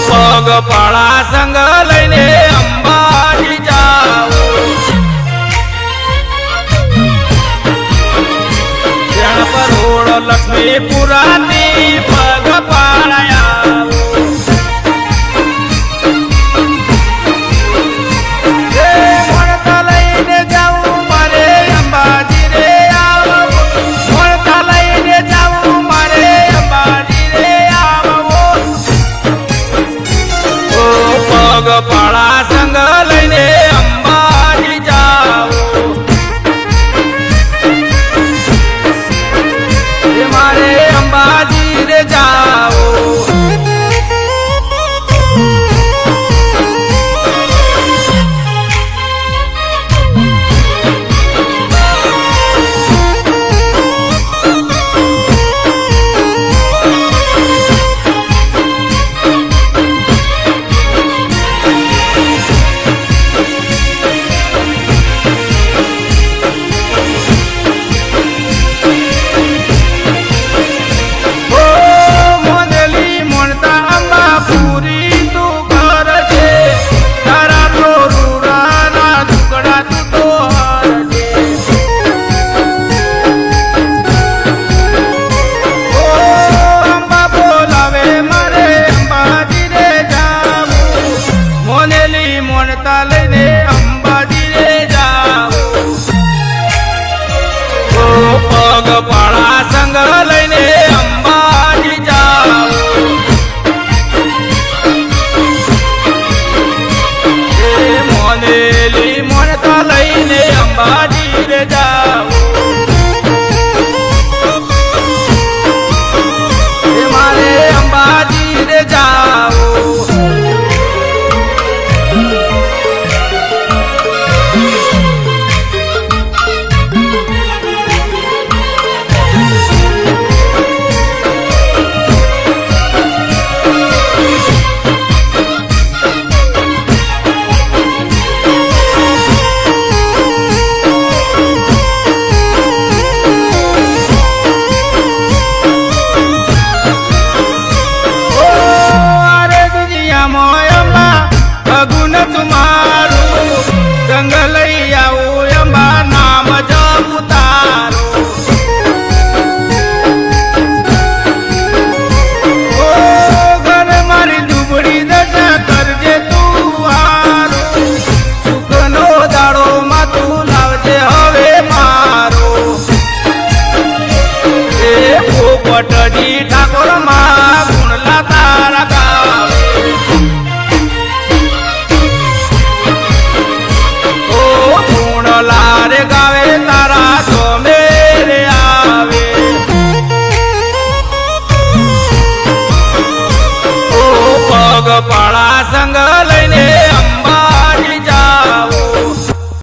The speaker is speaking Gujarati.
પગપાળા સંગ લઈને અંબાજી જાઓ, ત્યાં પર રોડ લક્ષ્મીપુરાની પગપાળા આવો, મળતા લઈને જાઉં મારે અંબાજી રે આવો, મળતા લઈને જાઉં મારે અંબાજી રે આવો, પગપાળા સંગ લઈને અંબાજી જાઓ, મારે અંબાજી રે જાઓ, પગપાળા સંગ લઈને અંબાજી જાઓ, મોનેલી મોનતા લઈને અંબાજી રે જાઓ, મારે અંબાજી રે જાઓ, ગુણ તુમ